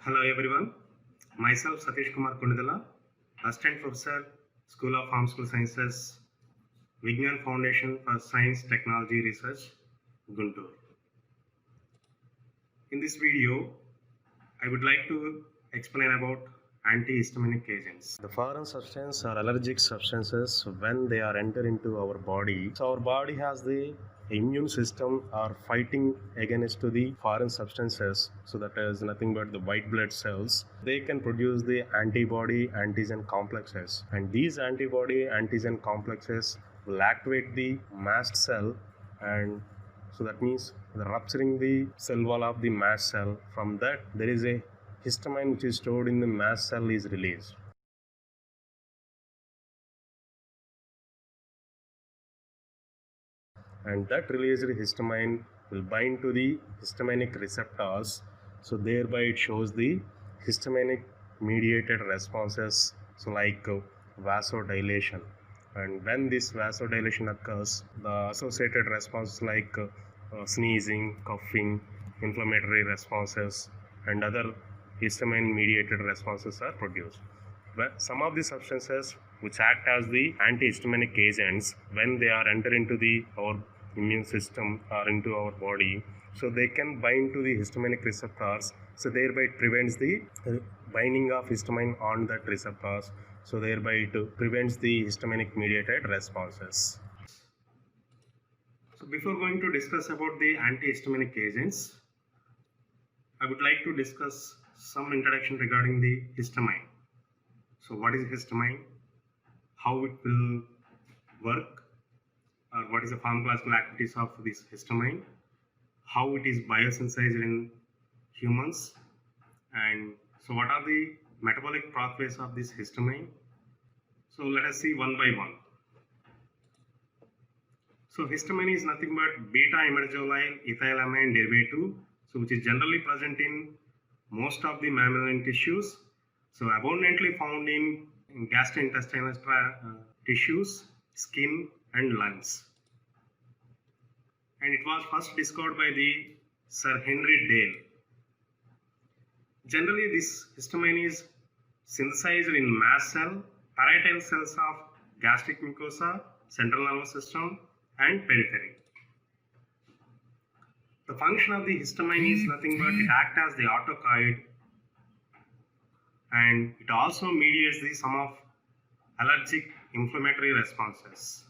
Hello everyone, myself Satish Kumar Kundala, Assistant Professor, School of Pharmaceutical Sciences, Vignan Foundation for Science Technology Research, Guntur. In this video, I would like to explain about antihistaminic agents. The foreign substance or allergic substances, when they are enter into our body, so our body has the immune system are fighting against to the foreign substances, so that is nothing but the white blood cells. They can produce the antibody antigen complexes, and these antibody antigen complexes will activate the mast cell, and so that means the rupturing the cell wall of the mast cell. From that, there is a histamine which is stored in the mast cell is released. And that released histamine will bind to the histaminic receptors. So thereby it shows the histaminic mediated responses, so like vasodilation. And when this vasodilation occurs, the associated responses like sneezing, coughing, inflammatory responses, and other histamine mediated responses are produced. But some of the substances which act as the antihistaminic agents, when they are enter into our immune system or into our body, so they can bind to the histaminic receptors, so thereby it prevents the binding of histamine on that receptors, so thereby it prevents the histaminic mediated responses. So before going to discuss about the antihistaminic agents, I would like to discuss some introduction regarding the histamine. So what is histamine? How it will work? Or what is the pharmacological activities of this histamine? How it is biosynthesized in humans? And so what are the metabolic pathways of this histamine? So let us see one by one. So histamine is nothing but beta emergolyl ethylamine derivative, so which is generally present in most of the mammalian tissues. So abundantly found in gastrointestinal tissues, skin and lungs. And it was first discovered by the Sir Henry Dale. Generally, this histamine is synthesized in mast cell, parietal cells of gastric mucosa, central nervous system and periphery. The function of the histamine is nothing but it acts as the autocoid, and it also mediates the some of allergic inflammatory responses.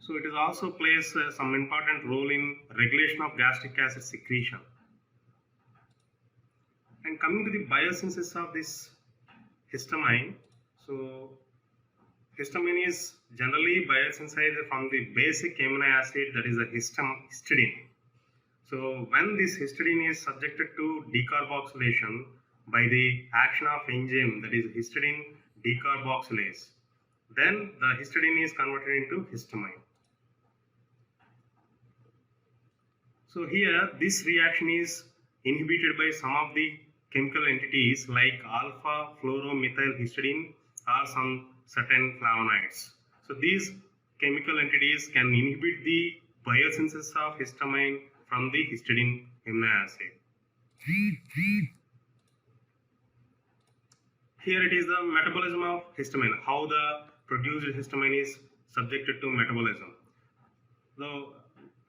So it is also plays some important role in regulation of gastric acid secretion. And coming to the biosynthesis of this histamine, so histamine is generally biosynthesized from the basic amino acid, that is the histidine. So when this histidine is subjected to decarboxylation by the action of enzyme, that is histidine decarboxylase, then the histidine is converted into histamine. So here this reaction is inhibited by some of the chemical entities like alpha fluoromethylhistidine or some certain flavonoids. So these chemical entities can inhibit the biosynthesis of histamine from the histidine amino acid. Here it is the metabolism of histamine, how the produced histamine is subjected to metabolism. So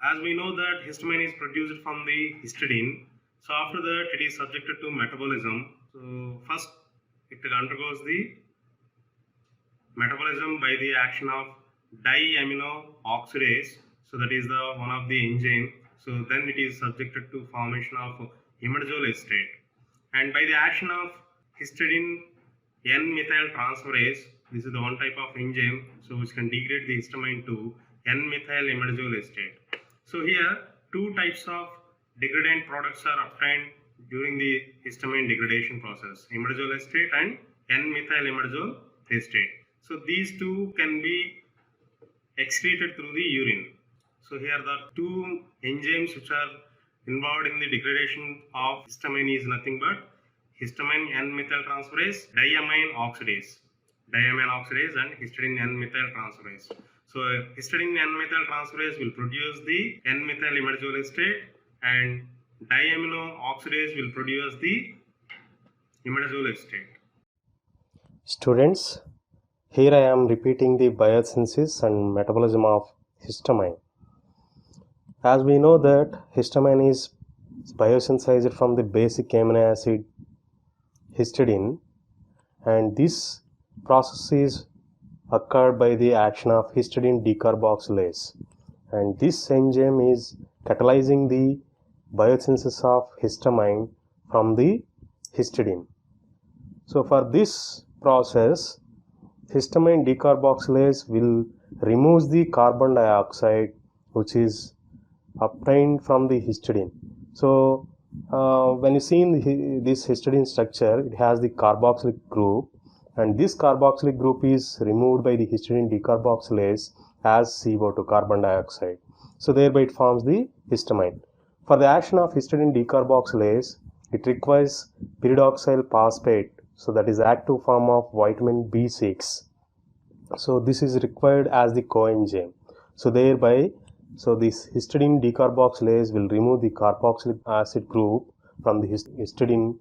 as we know that histamine is produced from the histidine, so after that it is subjected to metabolism. So first it undergoes the metabolism by the action of diamino oxidase, so that is the one of the enzyme. So then it is subjected to formation of imidazole acetate, and by the action of histidine N-methyl transferase, this is the one type of enzyme, so which can degrade the histamine to N-methyl imidazole acetate. So here two types of degradant products are obtained during the histamine degradation process, imidazole acetate and N-methyl imidazole acetate. So these two can be excreted through the urine. So here the two enzymes which are involved in the degradation of histamine is nothing but histamine N-methyl transferase, diamine oxidase and histidine N-methyl transferase. So histidine N-methyl transferase will produce the N-methyl imidazole acetate, and diamino oxidase will produce the imidazole estate. Students, here I am repeating the biosynthesis and metabolism of histamine. As we know that histamine is biosynthesized from the basic amino acid histidine, and this process is occurred by the action of histidine decarboxylase, and this enzyme is catalyzing the biosynthesis of histamine from the histidine. So for this process, histamine decarboxylase will remove the carbon dioxide which is obtained from the histidine. So when you see in this histidine structure, it has the carboxylic group, and this carboxylic group is removed by the histidine decarboxylase as CO2, carbon dioxide. So thereby it forms the histamine. For the action of histidine decarboxylase, it requires pyridoxyl phosphate, so that is active form of vitamin B6. So this is required as the coenzyme. So thereby, so this histidine decarboxylase will remove the carboxylic acid group from the histidine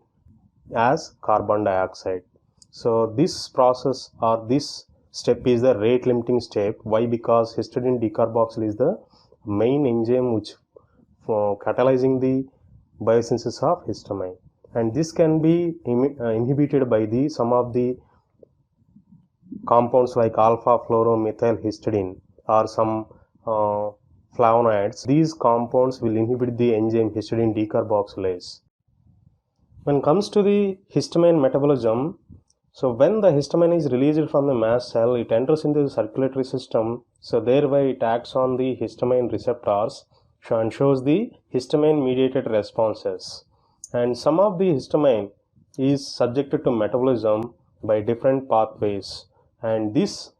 as carbon dioxide. So this process or this step is the rate limiting step. Why? Because histidine decarboxylase is the main enzyme which for catalyzing the biosynthesis of histamine, and this can be inhibited by the some of the compounds like alpha fluoromethyl histidine or some flavonoids. These compounds will inhibit the enzyme histidine decarboxylase. When it comes to the histamine metabolism, so when the histamine is released from the mast cell, it enters into the circulatory system, so thereby it acts on the histamine receptors and shows the histamine mediated responses, and some of the histamine is subjected to metabolism by different pathways, and these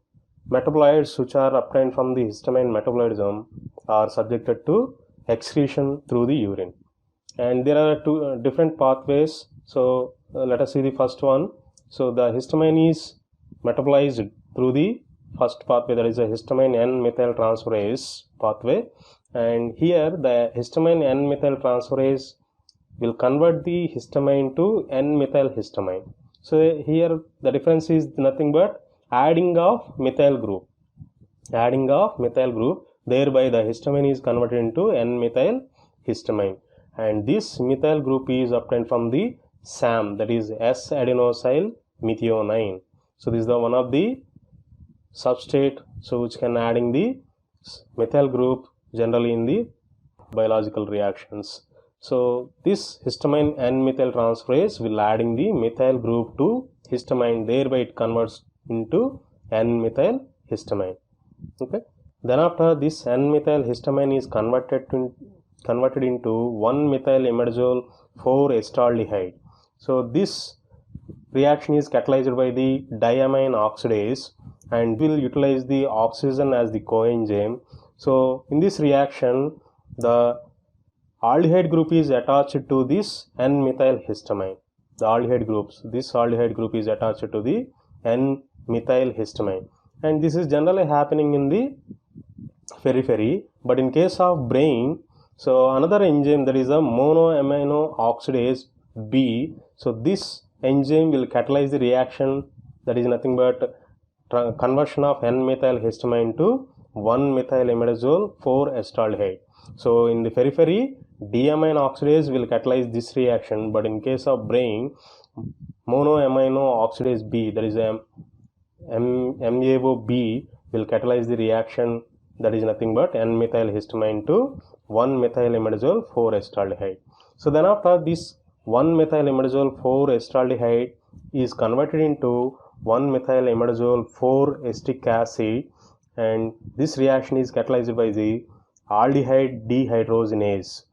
metabolites which are obtained from the histamine metabolism are subjected to excretion through the urine. And there are two different pathways. So let us see the first one. So the histamine is metabolized through the first pathway, that is a histamine N-methyl transferase pathway, and here the histamine N-methyl transferase will convert the histamine to N-methyl histamine. So here the difference is nothing but adding of methyl group, thereby the histamine is converted into N-methyl histamine, and this methyl group is obtained from the SAM, that is S-adenosyl methionine. So this is the one of the substrate so which can adding the methyl group generally in the biological reactions. So this histamine N-methyl transferase will adding the methyl group to histamine, thereby it converts into N-methyl histamine. Okay. Then after this N-methyl histamine is converted into 1-methyl imidazole 4-acetaldehyde. So this reaction is catalyzed by the diamine oxidase and will utilize the oxygen as the coenzyme. So in this reaction, the aldehyde group is attached to this N-methyl histamine. This aldehyde group is attached to the N-methyl histamine, and this is generally happening in the periphery. But in case of brain, so another enzyme, that is a monoamino oxidase B. So this enzyme will catalyze the reaction, that is nothing but conversion of N-methyl histamine to 1-methyl imidazole 4-acetaldehyde. So in the periphery, diamine oxidase will catalyze this reaction, but in case of brain, monoamino oxidase B, that is MAO-B, will catalyze the reaction, that is nothing but N-methyl histamine to 1-methyl imidazole 4-acetaldehyde. So then after this 1-methyl imidazole 4-acetaldehyde is converted into 1-methyl imidazole 4-acetic acid, and this reaction is catalyzed by the aldehyde dehydrogenase,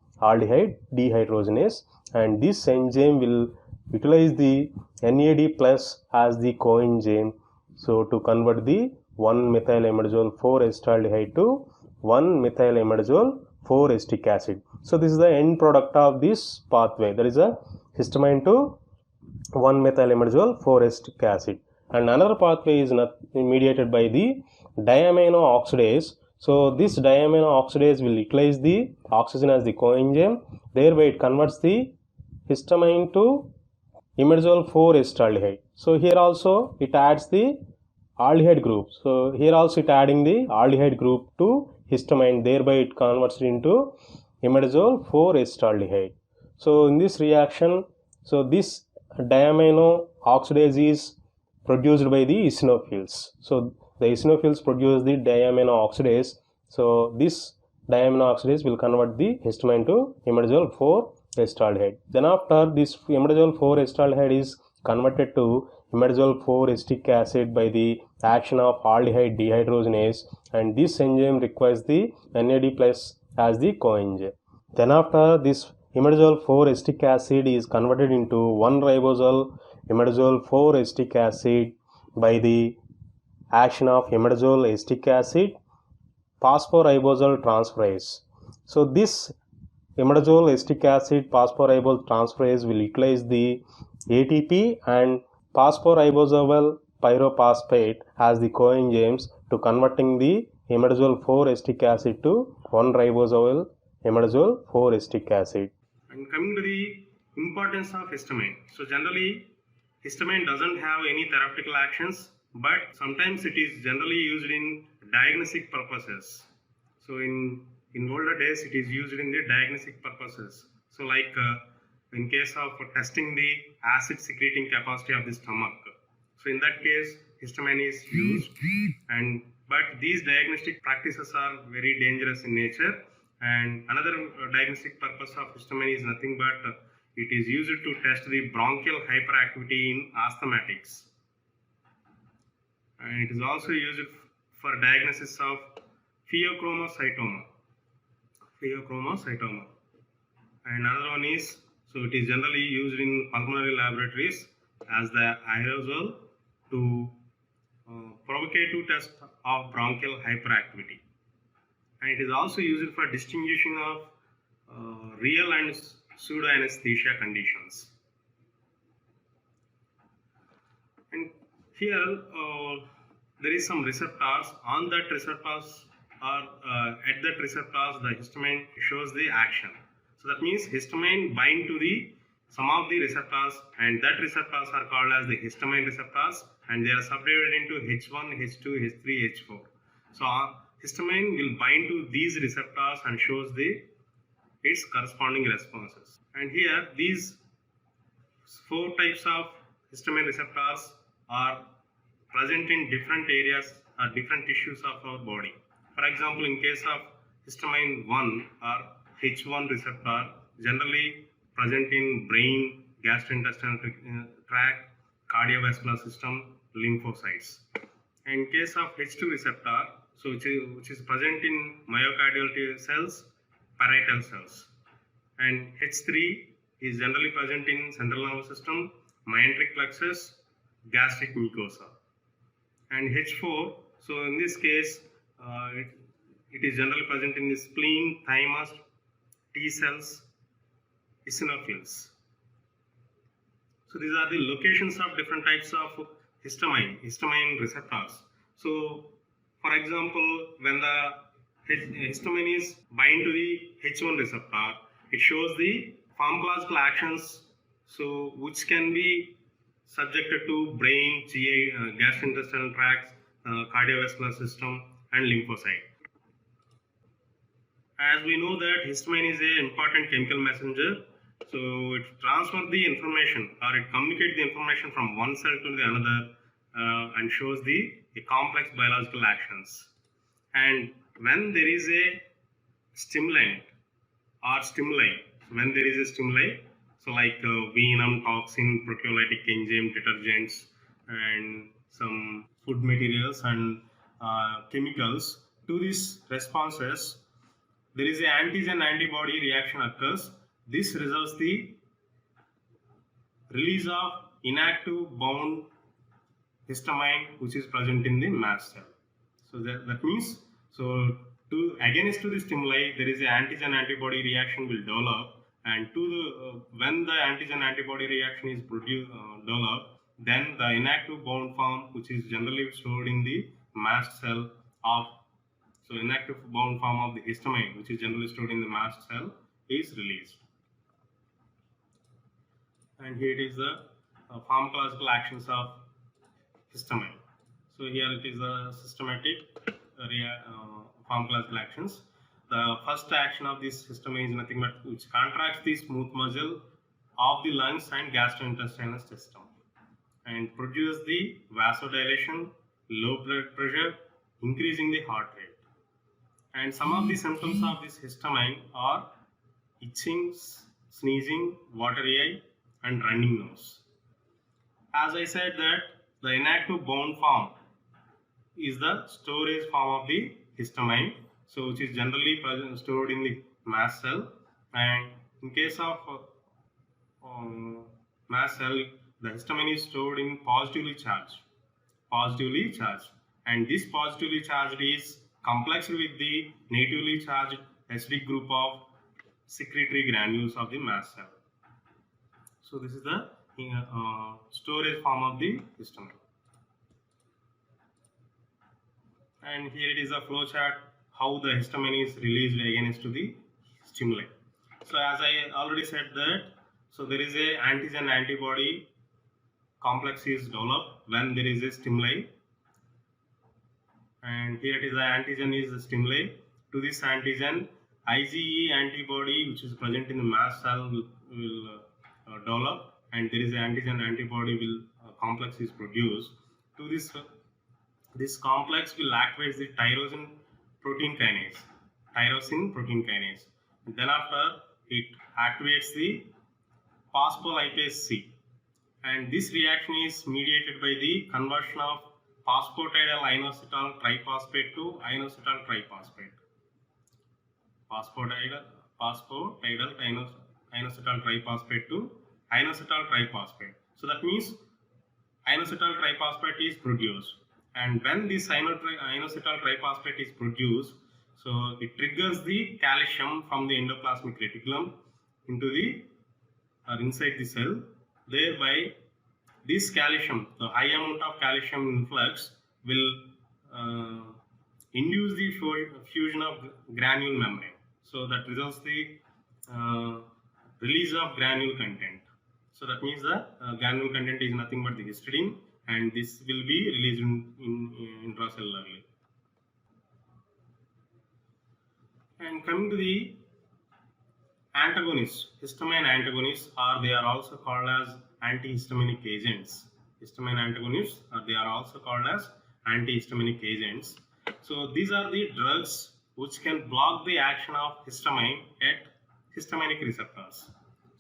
and this enzyme will utilize the NAD plus as the coenzyme, so to convert the 1-methyl imidazole 4-acetaldehyde to 1-methyl imidazole 4-acetic acid. So this is the end product of this pathway, that is a histamine to 1-methyl imidazole 4-acetic acid. And another pathway is mediated by the diamino oxidase. So this diamino oxidase will utilize the oxygen as the coenzyme, thereby it converts the histamine to imidazole 4-acetaldehyde. So here also it adds the aldehyde group. So here also it adding the aldehyde group to histamine, thereby it converts it into imidazole 4-acetaldehyde. So in this reaction, so this diamino oxidase is produced by the eosinophils. So the eosinophils produce the diamino oxidase. So this diamino oxidase will convert the histamine to imidazole 4-acetaldehyde. Then after this imidazole 4-acetaldehyde is converted to imidazole 4-acetic acid by the action of aldehyde dehydrogenase, and this enzyme requires the NAD plus as the coenzyme. Then after this imidazole 4-acetic acid is converted into 1-ribosole imidazole 4-acetic acid by the action of imidazole acetic acid phosphoribosole transferase. So this imidazole acetic acid phosphoribosole transferase will utilize the ATP and phosphoribosole pyrophosphate as the coenzymes to converting the imidazole 4-acetic acid to 1-ribosole imidazole 4-acetic acid. And coming to the importance of histamine. So generally, histamine doesn't have any therapeutical actions, but sometimes it is generally used in diagnostic purposes. So in older days, it is used in the diagnostic purposes. So like in case of testing the acid secreting capacity of the stomach. So in that case, histamine is used, but these diagnostic practices are very dangerous in nature. And another diagnostic purpose of histamine is nothing but it is used to test the bronchial hyperactivity in asthmatics. And it is also used for diagnosis of pheochromocytoma. And another one is, so it is generally used in pulmonary laboratories as the aerosol to provocative test of bronchial hyperactivity. And it is also used for distinguishing of real and pseudo anesthesia conditions. And here there is some receptors. On that receptors or at that receptors, the histamine shows the action. So that means histamine bind to the some of the receptors, and that receptors are called as the histamine receptors, and they are subdivided into H1, H2, H3, H4. So histamine will bind to these receptors and shows its corresponding responses. And here these 4 types of histamine receptors are present in different areas or different tissues of our body. For example, in case of histamine 1 or H1 receptor, generally present in brain, gastrointestinal tract, cardiovascular system, lymphocytes. And in case of H2 receptor, so which is present in myocardial cells, parietal cells. And H3 is generally present in central nervous system, myenteric plexus, gastric mucosa. And H4, so in this case, it is generally present in the spleen, thymus, T cells, eosinophils. So these are the locations of different types of histamine receptors. So for example, when the histamine is bind to the H1 receptor, it shows the pharmacological actions, so which can be subjected to brain, GI, gastrointestinal tracts, cardiovascular system, and lymphocyte. As we know that histamine is an important chemical messenger, so it transfers the information or it communicates the information from one cell to the another and shows the complex biological actions. And when there is a stimulant or stimuli, when there is a stimuli, so like venom, toxin, proteolytic enzyme, detergents, and some food materials and chemicals, to these responses, there is an antigen-antibody reaction occurs. This results the release of inactive bound histamine, which is present in the mast cell. So that means, so against to the stimuli, there is an antigen-antibody reaction will develop, and when the antigen-antibody reaction is developed, then the inactive bound form, which is generally stored in the mast cell of So inactive bound form of the histamine, which is generally stored in the mast cell, is released. And here it is the pharmacological actions of histamine. So here it is the systematic pharmacological actions. The first action of this histamine is nothing but which contracts the smooth muscle of the lungs and gastrointestinal system and produces the vasodilation, low blood pressure, increasing the heart rate. And some of the symptoms of this histamine are itching, sneezing, watery eye, and running nose. As I said that the inactive bound form is the storage form of the histamine, so which is generally stored in the mast cell. And in case of mast cell, the histamine is stored in positively charged, and this positively charged is complexed with the negatively charged acidic group of secretory granules of the mast cell. So this is the storage form of the histamine. And here it is a flow chart how the histamine is released against to the stimuli. So as I already said that, so there is a antigen antibody complex is developed when there is a stimuli, and here it is the antigen is the stimuli. To this antigen, IgE antibody which is present in the mast cell will develop, and there is an antigen antibody will complex is produced. To this complex will activate the tyrosine protein kinase. Then after it activates the phospholipase C, and this reaction is mediated by the conversion of phosphatidyl inositol triphosphate to inositol triphosphate. Phosphatidyl inositol triphosphate to inositol triphosphate. So that means inositol triphosphate is produced, and when this inositol triphosphate is produced, so it triggers the calcium from the endoplasmic reticulum into the inside the cell. Thereby, this calcium, the high amount of calcium influx, will induce the fusion of granule membrane. So that results the release of granule content. So that means the granule content is nothing but the histidine, and this will be released intracellularly. And coming to the antagonists, histamine antagonists, or they are also called as antihistaminic agents. Histamine antagonists, or they are also called as antihistaminic agents. So these are the drugs which can block the action of histamine at histaminic receptors.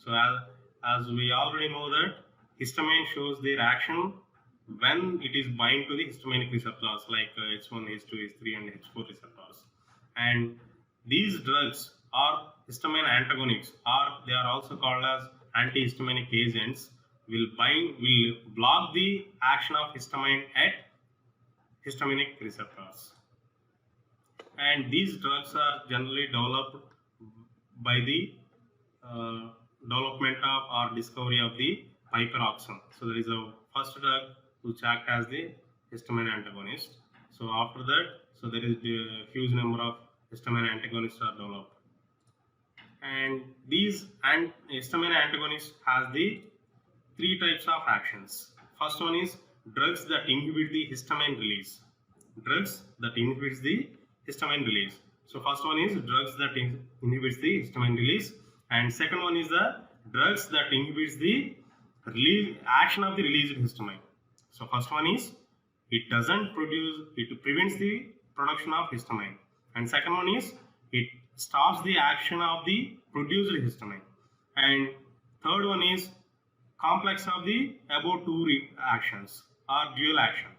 So as we already know that histamine shows their action when it is bind to the histaminic receptors like H1, H2, H3 and H4 receptors. And these drugs are histamine antagonists, or they are also called as antihistaminic agents, will block the action of histamine at histaminic receptors. And these drugs are generally developed by the development of or discovery of the piperoxime. So there is a first drug which acts as the histamine antagonist. So after that, so there is a huge number of histamine antagonists are developed. And these histamine antagonists has the three types of actions. First one is drugs that inhibit the histamine release. So first one is drugs that inhibits the histamine release, and second one is the drugs that inhibits the action of the released histamine. So first one is it prevents the production of histamine, and second one is it stops the action of the produced histamine, and third one is complex of the above two actions or dual action.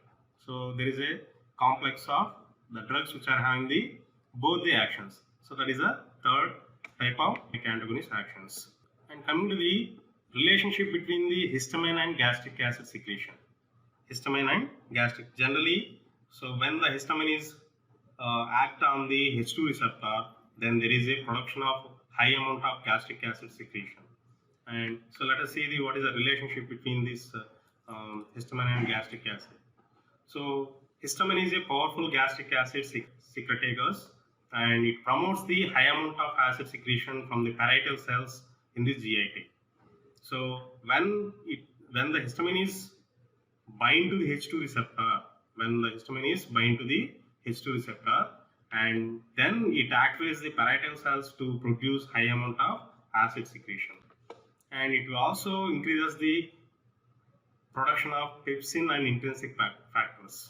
So there is a complex of the drugs which are having both the actions. So that is a third type of antagonist actions. And coming to the relationship between the histamine and gastric acid secretion. Histamine and gastric generally, so when the histamine is act on the H2 receptor, then there is a production of high amount of gastric acid secretion. And so let us see what is the relationship between this histamine and gastric acid. So Histamine is a powerful gastric acid secretagogue, and it promotes the high amount of acid secretion from the parietal cells in the GIT. So when the histamine is bind to the H2 receptor, and then it activates the parietal cells to produce high amount of acid secretion, and it also increases the production of pepsin and intrinsic factors,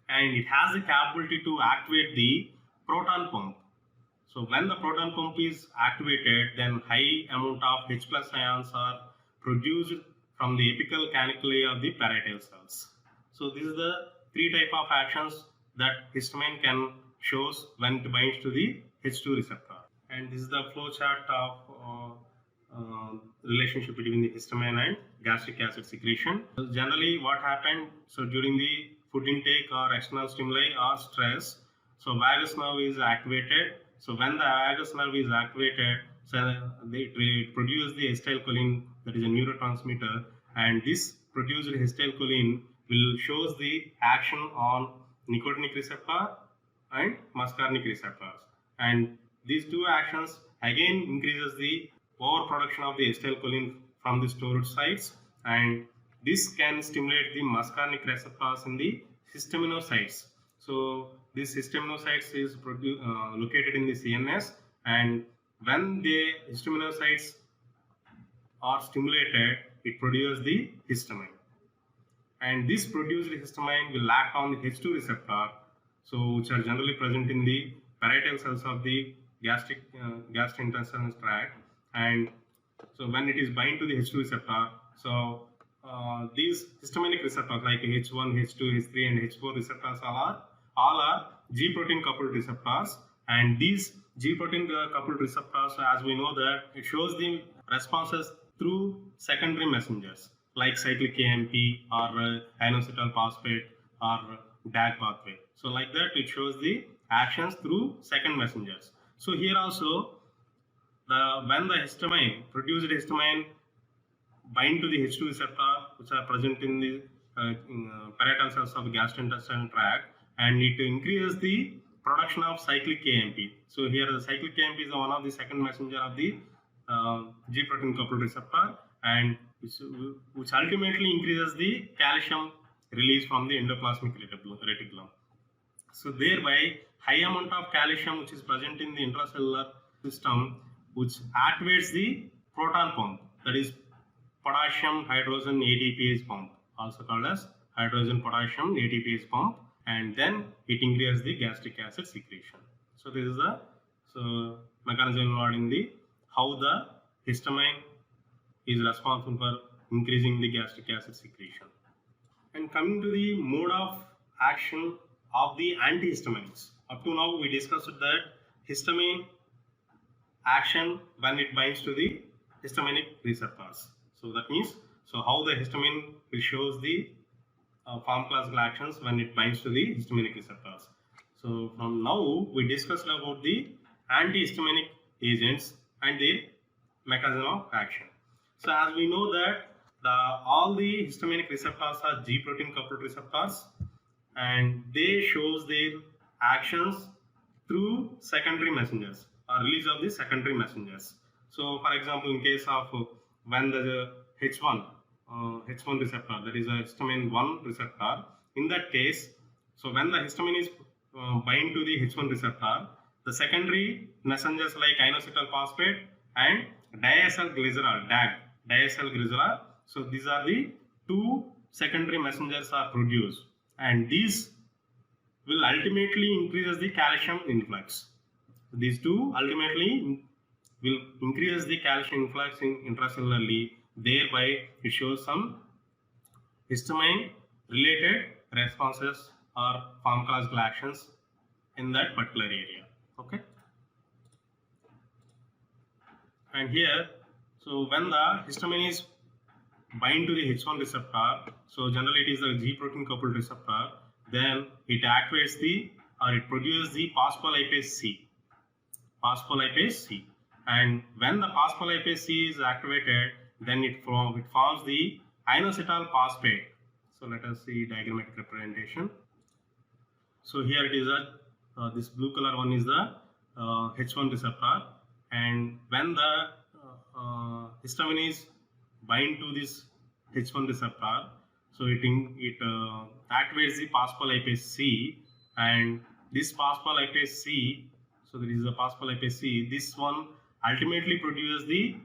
and it has the capability to activate the proton pump. So when the proton pump is activated, then high amount of H plus ions are produced from the apical caniculae of the parietal cells. So this is the three type of actions that histamine can shows when it binds to the H2 receptor. And this is the flow chart of relationship between the histamine and gastric acid secretion. So generally what happened, so during the food intake or external stimuli or stress, so vagus nerve is activated. So when the vagus nerve is activated, so it produces the acetylcholine, that is a neurotransmitter, and this produced acetylcholine will shows the action on nicotinic receptor and muscarinic receptors, and these two actions again increases the overproduction of the acetylcholine from the storage sites, and this can stimulate the muscarinic receptors in the histaminocytes. So this histaminocytes is located in the CNS, and when the histaminocytes are stimulated, it produces the histamine, and this produced histamine will act on the H2 receptor, so which are generally present in the parietal cells of the gastrointestinal tract. And so when it is bind to the H2 receptor, so these histaminic receptors like H1, H2, H3 and H4 receptors all are G protein coupled receptors, and these G protein coupled receptors, as we know that it shows the responses through secondary messengers like cyclic AMP or inositol phosphate or DAG pathway. So like that it shows the actions through second messengers. So here also when the produced histamine bind to the H2 receptor, which are present in the parietal cells of the gastrointestinal tract, and it increases the production of cyclic AMP. So here the cyclic AMP is one of the second messenger of the G protein coupled receptor, and which ultimately increases the calcium release from the endoplasmic reticulum. So thereby high amount of calcium which is present in the intracellular system, which activates the proton pump, that is potassium hydrogen ATPase pump, also called as hydrogen potassium ATPase pump, and then it increases the gastric acid secretion. So this is the mechanism involved in the how the histamine is responsible for increasing the gastric acid secretion. And coming to the mode of action of the antihistamines. Up to now we discussed that histamine action when it binds to the histaminic receptors. So that means, so how the histamine will shows the pharmacological actions when it binds to the histaminic receptors. So from now we discussed about the antihistaminic agents and their mechanism of action. So as we know that all the histaminic receptors are G protein coupled receptors, and they shows their actions through secondary messengers or release of the secondary messengers. So for example, in case of when the H1 receptor, that is a histamine 1 receptor, in that case, so when the histamine is bind to the H1 receptor, the secondary messengers like inositol phosphate and diacylglycerol, diacylglycerol, so these are the two secondary messengers are produced, and these will ultimately increase the calcium influx. These two ultimately will increase the calcium influx intracellularly, thereby it shows some histamine related responses or pharmacological actions in that particular area. Okay. And here, so when the histamine is bind to the H1 receptor, so generally it is the G protein coupled receptor, then it activates it produces the phospholipase C. And when the phospholipase C is activated, then it forms the inositol phosphate. So let us see diagrammatic representation. So here it is this blue color one is the H1 receptor, and when the histamine is bind to this H1 receptor, so it activates the phospholipase C, and this phospholipase C, so there is a phospholipase C, this one ultimately produces the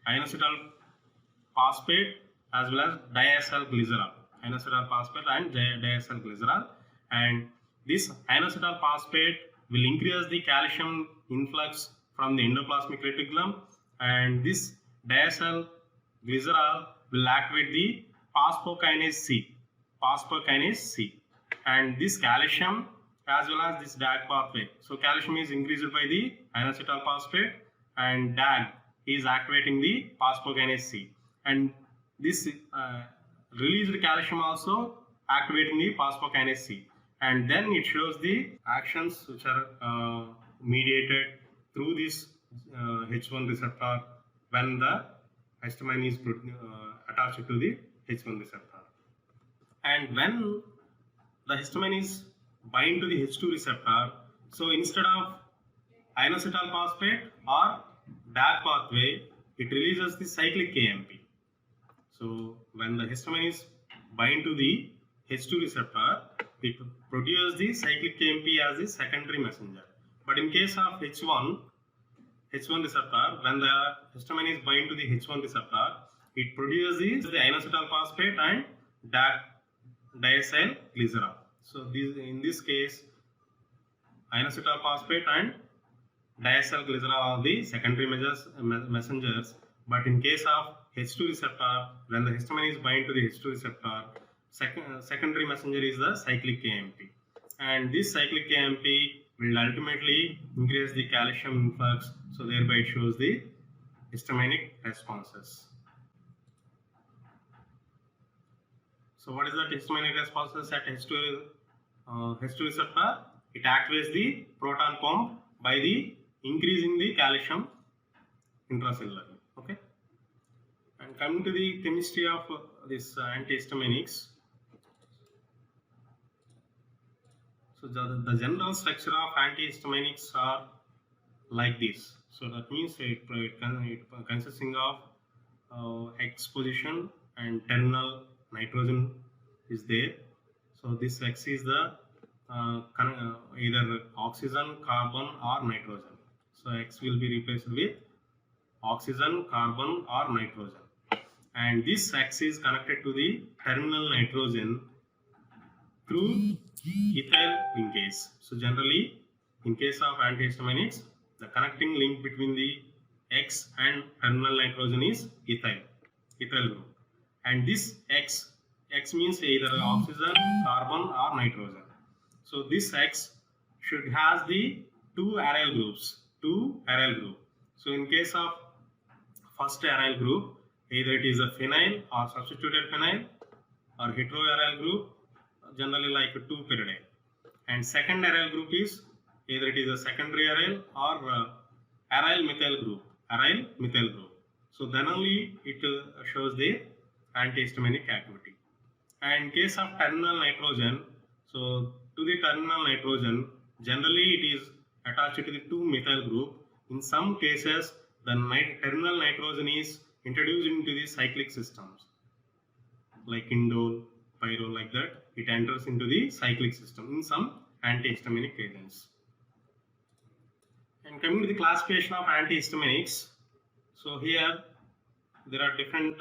inositol phosphate as well as diacylglycerol, inositol phosphate and diacylglycerol, and this inositol phosphate will increase the calcium influx from the endoplasmic reticulum, and this diacylglycerol will activate the phosphokinase C, and this calcium as well as this DAG pathway. So calcium is increased by the inositol phosphate, and DAG is activating the phosphokinase C, and this released calcium also activating the phosphokinase C, and then it shows the actions which are mediated through this H1 receptor when the histamine is attached to the H1 receptor. And when the histamine is bind to the H2 receptor, so instead of inositol phosphate or DAG pathway, it releases the cyclic AMP. So when the histamine is bind to the H2 receptor, it produces the cyclic AMP as the secondary messenger. But in case of H1 receptor, when the histamine is bind to the H1 receptor, it produces the inositol phosphate and diacylglycerol. So in this case, inositol phosphate and diacylglycerol are the secondary messengers. But in case of H2 receptor, when the histamine is bind to the H2 receptor, secondary messenger is the cyclic AMP, and this cyclic AMP will ultimately increase the calcium influx, so thereby it shows the histaminic responses. So what is that histaminic responses at H2 receptor? It activates the proton pump by the increasing the calcium intracellularly. Okay. And coming to the chemistry of this antihistaminics. So the general structure of antihistaminics are like this. So that means it consisting of exposition and terminal nitrogen is there. So this X is the either oxygen, carbon or nitrogen. So X will be replaced with oxygen, carbon or nitrogen, and this X is connected to the terminal nitrogen through ethyl linkase. So generally, in case of antihistaminics, the connecting link between the X and terminal nitrogen is ethyl group, and this X means either oxygen, carbon or nitrogen. So this X should has the two aryl groups. So in case of first aryl group, either it is a phenyl or substituted phenyl, or heteroaryl group, generally like 2-pyridyl. And second aryl group is either it is a secondary aryl or aryl methyl group. So then only it shows the antihistaminic activity. And in case of terminal nitrogen, so to the terminal nitrogen, generally it is attached to the 2-methyl group. In some cases, the terminal nitrogen is introduced into the cyclic systems, like indole, pyrrole, like that. It enters into the cyclic system in some antihistaminic agents. And coming to the classification of antihistaminics, so here there are different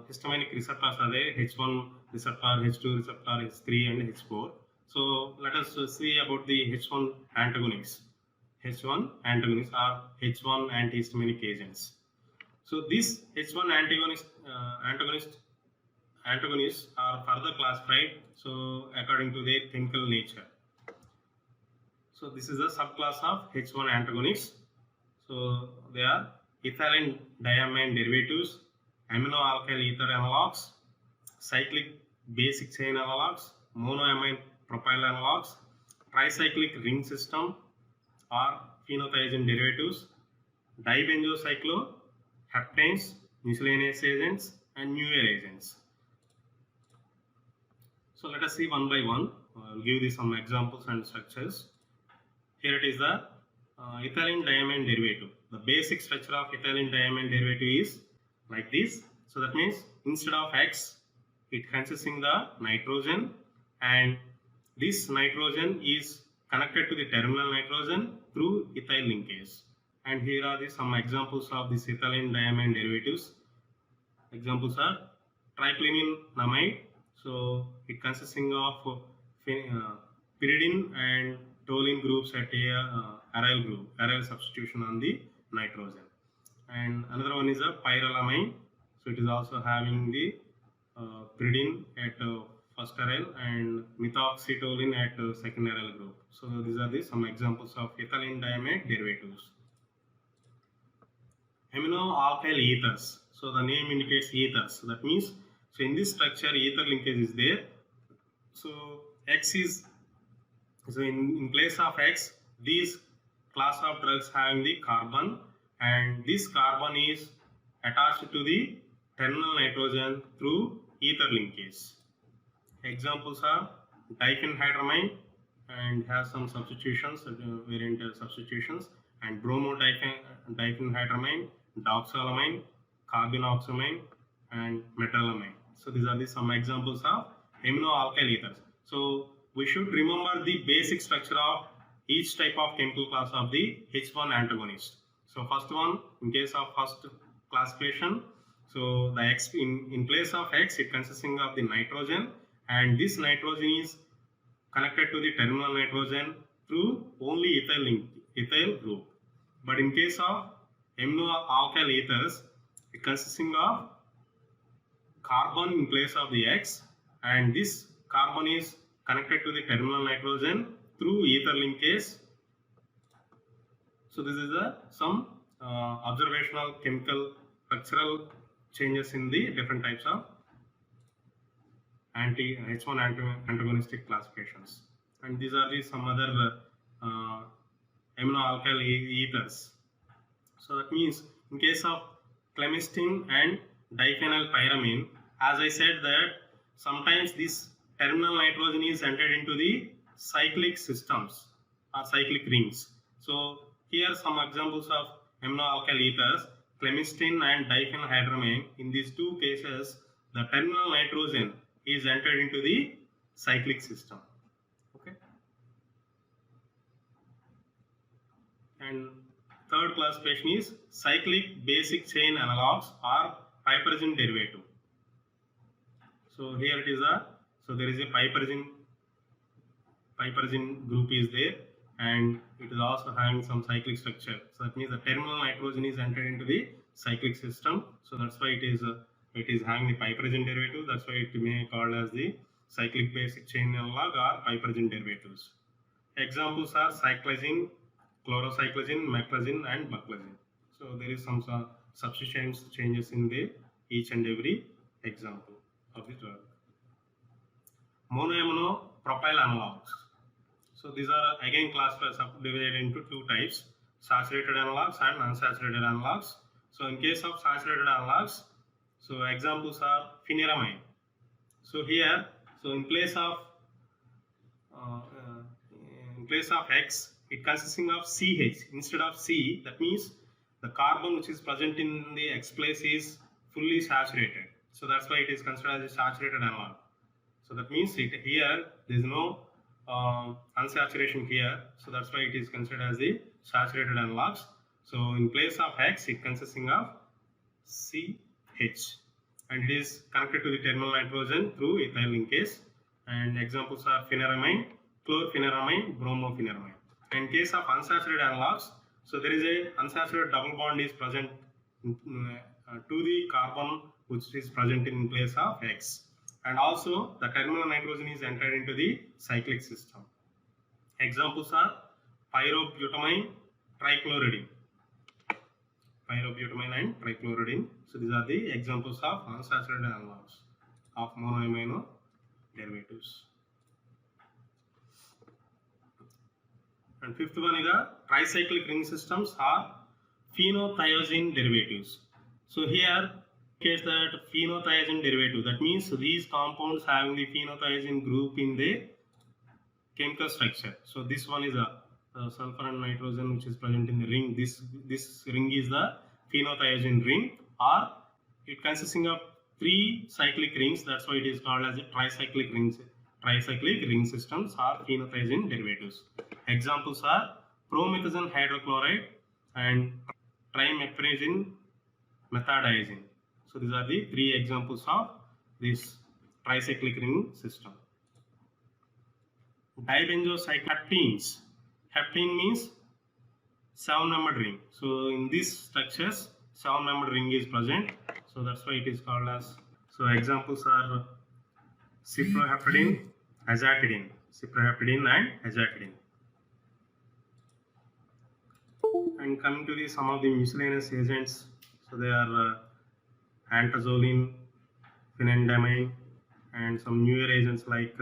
histaminic receptors are there: H1 receptor, H2 receptor, H3 and H4. So let us see about the H1 antagonists. H1 antagonists are H1 antihistaminic agents. So these H1 antagonists are further classified so according to their chemical nature. So this is a subclass of H1 antagonists. So they are ethylene diamine derivatives, amino-alkyl ether analogs, cyclic basic chain analogs, monoamine propyl analogs, tricyclic ring system or phenothiazine derivatives, dibenzocycloheptanes, miscellaneous agents, and newer agents. So let us see one by one. I'll give you some examples and structures. Here it is the ethylene diamine derivative. The basic structure of ethylene diamine derivative is like this. So that means instead of X, it consisting the nitrogen, and this nitrogen is connected to the terminal nitrogen through ethyl linkage. And here are some examples of this ethylene diamine derivatives. Examples are triclinilamide. So it consisting of pyridine and toluene groups at a aryl group, aryl substitution on the nitrogen. And another one is a pyrolamine. So it is also having the pyridine at first aryl and methoxytoluene at second aryl group. So these are some examples of ethylene diamide derivatives. Amino-alkyl ethers. So the name indicates ethers. So that means, so in this structure, ether linkage is there. So X is, so in place of X, these class of drugs having the carbon, and this carbon is attached to the terminal nitrogen through ether linkage. Examples are diphenhydramine and has some substitutions, variant substitutions, and bromodiphenhydramine, doxylamine, carbenoxamine, and metallamine. So these are some examples of amino-alkyl ethers. So we should remember the basic structure of each type of chemical class of the H1 antagonist. So first one, in case of first classification, so the X in place of X, it consisting of the nitrogen, and this nitrogen is connected to the terminal nitrogen through only ethyl group. But in case of amino-alkyl ethers, it consisting of carbon in place of the X, and this carbon is connected to the terminal nitrogen through ether linkage. So this is some observational chemical structural changes in the different types of H1 antagonistic classifications. And these are some other amino-alkyl ethers. So that means in case of clemistine and diphenylpyramine, as I said that sometimes this terminal nitrogen is entered into the cyclic systems or cyclic rings. So here some examples of amino-alkyl ethers, clemistine and diphenhydramine. In these two cases, the terminal nitrogen is entered into the cyclic system. Okay. And third classification is cyclic basic chain analogs or piperazine derivative. So here it is so there is a piperazine group is there, and it is also having some cyclic structure. So that means the terminal nitrogen is entered into the cyclic system. So that's why it is having the piperazine derivative. That's why it may be called as the cyclic basic chain analog or piperazine derivatives. Examples are cyclazine, chlorocyclazine, meclazine, and buclazine. So there is some substitutions changes in the each and every example of the drug. Monoamino propyl analogs. So these are again classified, subdivided into two types: saturated analogs and unsaturated analogs. So in case of saturated analogs, so examples are phenyramine. So here, so in place of X, it consisting of CH instead of C. That means the carbon which is present in the X place is fully saturated. So that's why it is considered as a saturated analog. So that means here there is no unsaturation here. So that's why it is considered as the saturated analogs. So in place of X, it consisting of CH, and it is connected to the terminal nitrogen through ethyl linkage. And examples are phenyramine, chlorphenyramine, bromophenyramine. In case of unsaturated analogs, so there is a unsaturated double bond is present to the carbon which is present in place of X, and also the terminal nitrogen is entered into the cyclic system. Examples are pyrobutamine, trichloroidine. Pyrobutamine and trichloroidine. So these are the examples of unsaturated analogs of monoamino derivatives. And fifth one is the tricyclic ring systems or phenothiazine derivatives. So here Case that phenothiazine derivative. That means these compounds having the phenothiazine group in the chemical structure. So this one is a sulfur and nitrogen which is present in the ring. This ring is the phenothiazine ring, or it consisting of 3 cyclic rings. That's why it is called as a tricyclic rings. Tricyclic ring systems are phenothiazine derivatives. Examples are promethazine hydrochloride and trimethazine methadiazine. So these are the 3 examples of this tricyclic ring system. Dibenzocycloptenes. Heptene means 7-membered ring. So in these structures, 7-membered ring is present. So that's why it is called as. So examples are cyproheptadine, azatidine, cyproheptadine and azatidine. And coming to some of the miscellaneous agents, so they are antazolene, phenandamine, and some newer agents like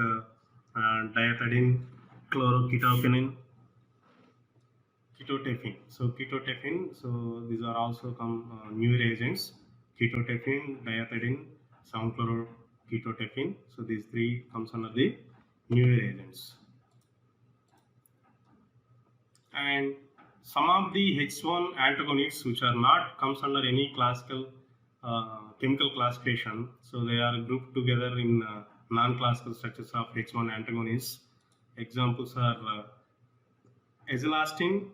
diethydine, chloroketopenin, ketotefin. So ketotefin, so these are also newer agents. Ketotefin, diethydine, 7-chloroketotefin. So these 3 comes under the newer agents. And some of the H1 antagonists which are not comes under any classical chemical classification. So they are grouped together in non-classical structures of H1 antagonists. Examples are azolastine,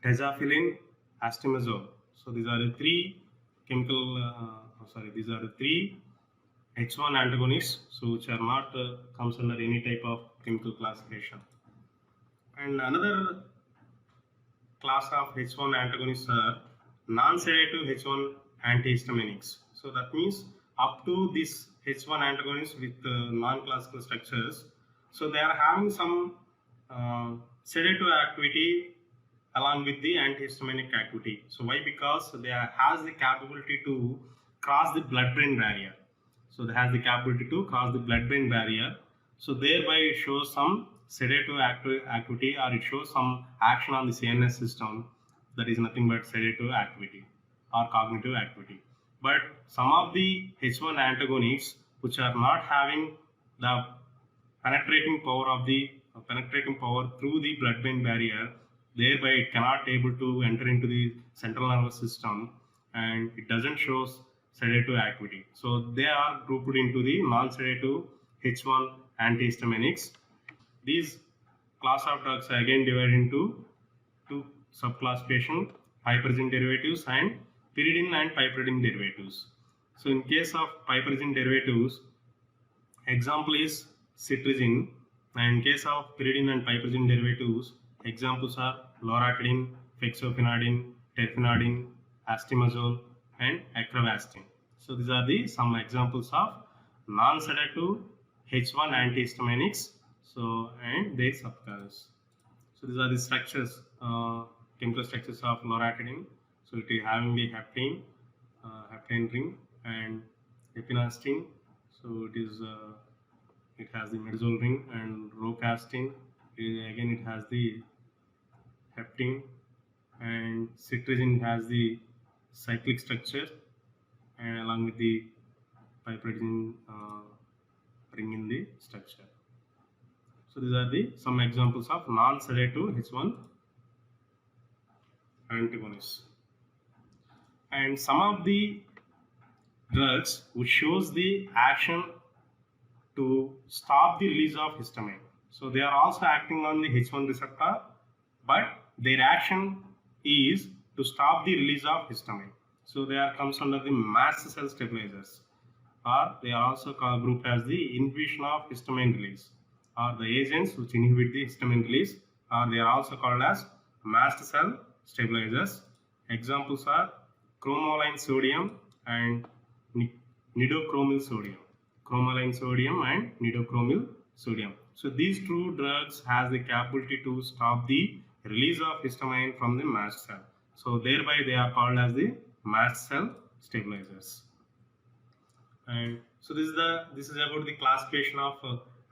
tazafilin, astimazole. So these are the 3 these are the 3 H1 antagonists, so which are not comes under any type of chemical classification. And another class of H1 antagonists are non-sedative H1 antihistaminics. So that means up to this H1 antagonists with non-classical structures, so they are having some sedative activity along with the antihistaminic activity. So why? Because they has the capability to cross the blood-brain barrier. So they has the capability to cross the blood-brain barrier. So thereby it shows some sedative activity, or it shows some action on the CNS system. That is nothing but sedative activity or cognitive activity. But some of the H1 antagonists which are not having the penetrating power through the blood-brain barrier, thereby it cannot able to enter into the central nervous system, and it doesn't show sedative activity. So they are grouped into the non-sedative H1 antihistaminics. These class of drugs are again divided into 2 subclassification: piperazine derivatives and pyridine and piperidine derivatives. So in case of piperazine derivatives, example is cetirizine, and in case of pyridine and piperazine derivatives, examples are loratadine, fexofenadine, terfenadine, astimazole, and acrovastine. So these are some examples of non-sedative H1 antihistaminics. So and their subclasses. So these are the structures, chemical structures of loratadine. So it is having the heptane ring, and epinastine. So it has the imidazole ring, and rocastine. Again it has the heptane, and cetirizine has the cyclic structure, and along with the piperazine ring in the structure. So these are some examples of non-sedative H1 antagonists. And some of the drugs which shows the action to stop the release of histamine. So they are also acting on the H1 receptor, but their action is to stop the release of histamine. So they comes under the mast cell stabilizers, or they are also grouped as the inhibition of histamine release, or the agents which inhibit the histamine release, or they are also called as mast cell stabilizers. Examples are chromoline sodium and nidochromyl sodium. Chromoline sodium and nidochromyl sodium. So these 2 drugs has the capability to stop the release of histamine from the mast cell. So thereby they are called as the mast cell stabilizers. And so this is about the classification of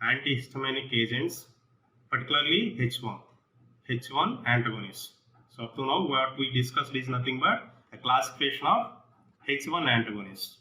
antihistaminic agents, particularly H1 antagonists. So up to now what we discussed is nothing but a classification of H1 antagonist.